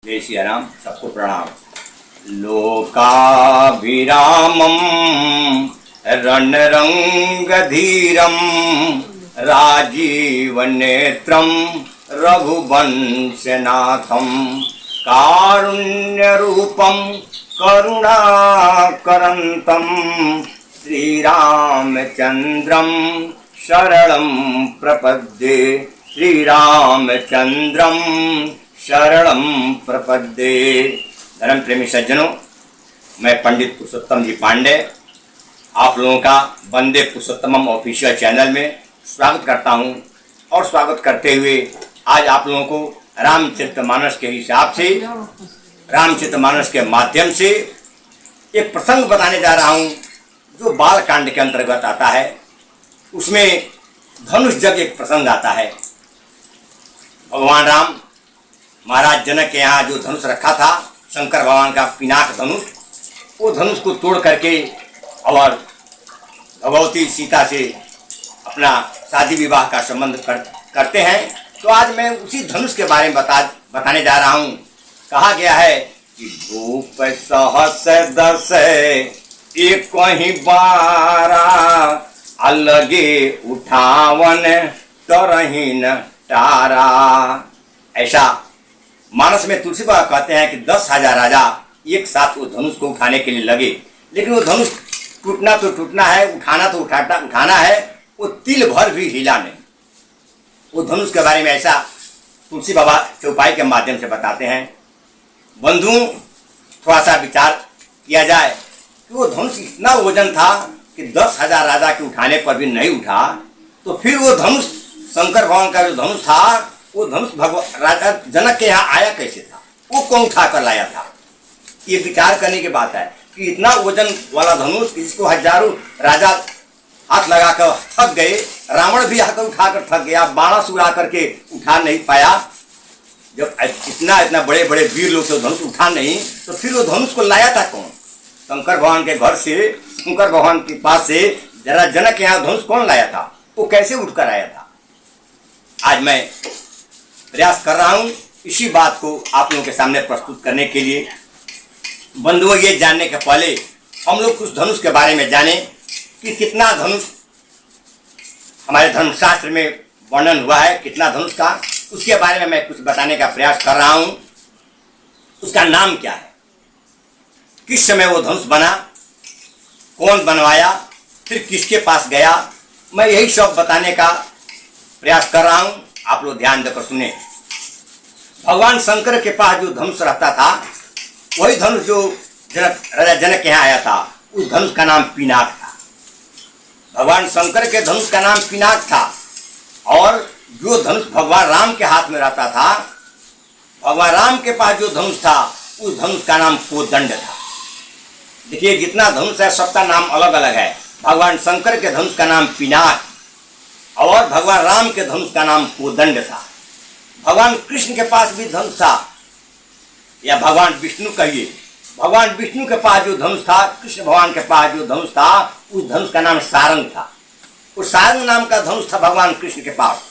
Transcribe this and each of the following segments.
जय श्री राम। सबको प्रणाम। लोकाभिरामं रणरंगधीरं राजीवनेत्रं रघुवंशनाथं कारुण्यरूपं करुणाकरन्तं श्रीरामचन्द्रं शरणं प्रपद्ये। श्रीरामचन्द्रं शरणं प्रपद्ये। धर्म प्रेमी सज्जनों, मैं पंडित पुरुषोत्तम जी पांडे आप लोगों का वंदे पुरुषोत्तमम ऑफिशियल चैनल में स्वागत करता हूं। और स्वागत करते हुए आज आप लोगों को रामचरितमानस के हिसाब से, रामचरितमानस के माध्यम से एक प्रसंग बताने जा रहा हूं जो बाल कांड के अंतर्गत आता है। उसमें धनुष जग एक प्रसंग आता है। भगवान राम महाराज जनक के यहाँ जो धनुष रखा था, शंकर भगवान का पिनाक धनुष, वो धनुष को तोड़ करके और भगवती सीता से अपना शादी विवाह का संबंध करते हैं। तो आज मैं उसी धनुष के बारे में बताने जा रहा हूँ। कहा गया है कि भूप सहस दस एक कहीं बारा, अलगे उठावन तरहीन तारा। ऐसा मानस में तुलसी बाबा कहते हैं कि 10,000 राजा एक साथ वो धनुष को उठाने के लिए लगे, लेकिन वो धनुष टूटना तो टूटना है, उठाना तो उठाना है, वो तिल भर भी हिला नहीं। वो धनुष के बारे में ऐसा तुलसी बाबा चौपाई के माध्यम से बताते हैं। बंधु, थोड़ा सा विचार किया जाए कि वो धनुष इतना वजन था कि 10,000 राजा के उठाने पर भी नहीं उठा, तो फिर वो धनुष शंकर भगवान का जो धनुष था, वो धनुष राजा जनक के यहाँ आया कैसे था, वो कौन उठा कर लाया था। ये विचार करने की बात है कि इतना वजन वाला धनुष जिसको हजारों राजा हाथ लगाकर थक गए, रावण भी आकर उठाकर थक गया, बाणासुर आकर के उठा नहीं पाया। जब इतना बड़े बड़े वीर लोग से धनुष उठा नहीं, तो फिर वो धनुष को लाया था कौन? शंकर भगवान के घर से, शंकर भगवान के पास से जरा जनक के यहाँ धनुष कौन लाया था, वो कैसे उठकर आया था। आज मैं प्रयास कर रहा हूं इसी बात को आप लोगों के सामने प्रस्तुत करने के लिए। बंधुओं, ये जानने के पहले हम लोग कुछ धनुष के बारे में जाने कि कितना धनुष हमारे धर्मशास्त्र में वर्णन हुआ है, कितना धनुष का, उसके बारे में मैं कुछ बताने का प्रयास कर रहा हूं। उसका नाम क्या है, किस समय वो धनुष बना, कौन बनवाया, फिर किसके पास गया, मैं यही सब बताने का प्रयास कर रहा हूं। आप लोग ध्यान देकर सुने। भगवान शंकर के पास जो धनुष रहता था, वही धनुष जो राजा जनक के यहाँ आया था, उस धनुष का नाम पिनाक था। भगवान शंकर के धनुष का नाम पिनाक था। और जो धनुष भगवान राम के हाथ में रहता था, भगवान राम के पास जो धनुष था, उस धनुष का नाम कोदंड था। देखिए, जितना धनुष है सबका नाम अलग अलग है। भगवान शंकर के धनुष का नाम पिनाक और भगवान राम के धनुष का नाम कोदंड था। भगवान कृष्ण के पास भी धनुष था, या भगवान विष्णु कहिए, भगवान विष्णु के पास जो धनुष था, कृष्ण भगवान के पास जो धनुष था, उस धनुष का नाम सारंग था। उस सारंग नाम का धनुष था भगवान कृष्ण के पास।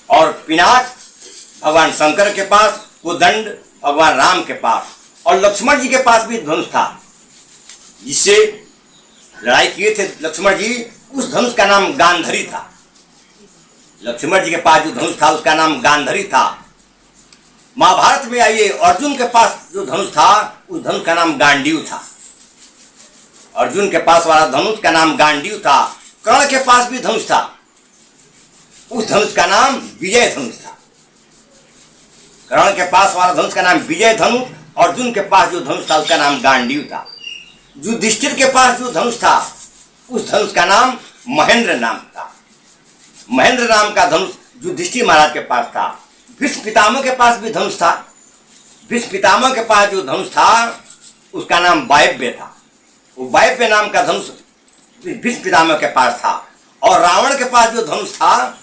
और पिनाक भगवान शंकर के पास, कोदंड भगवान राम के पास, और लक्ष्मण जी के पास भी धनुष था, जिससे लड़ाई किए थे लक्ष्मण जी। उस धनुष का नाम गांधारी था। लक्ष्मण जी के पास जो धनुष था, उसका नाम गांधारी था। महाभारत में आइए, अर्जुन के पास जो धनुष था, उस धनुष का नाम गांडीव था। अर्जुन के पास वाला धनुष का नाम गांडीव था। कर्ण के पास भी धनुष था, उस धनुष का नाम विजय धनुष था। कर्ण के पास वाला धनुष का नाम विजय धनुष, अर्जुन के पास जो धनुष था, उसका नाम गांडीव था। युधिष्ठिर के पास जो धनुष था, उस धनुष का नाम महेंद्र नाम था। महेंद्र नाम का धनुष युधिष्ठिर महाराज के पास था। भीष्म पितामह के पास भी धनुष था। भीष्म पितामह के पास जो धनुष था, उसका नाम वायव्य था। वो वायव्य नाम का धनुष भीष्म पितामह के पास था। और रावण के पास जो धनुष था,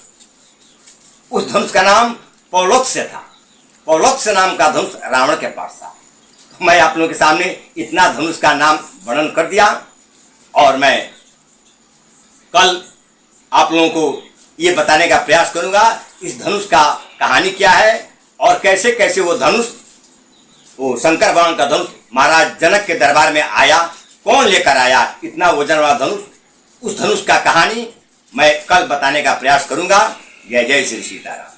उस धनुष का नाम पौलोक्ष्य था। पौलोक्ष्य नाम का धनुष रावण के पास था। मैं आप लोगों के सामने इतना धनुष का नाम वर्णन कर दिया, और मैं कल आप लोगों को ये बताने का प्रयास करूंगा इस धनुष का कहानी क्या है और कैसे कैसे वो धनुष वो शंकर भगवान का धनुष महाराज जनक के दरबार में आया, कौन लेकर आया इतना वजन वाला धनुष? उस धनुष का कहानी मैं कल बताने का प्रयास करूंगा। जय जय श्री सीताराम।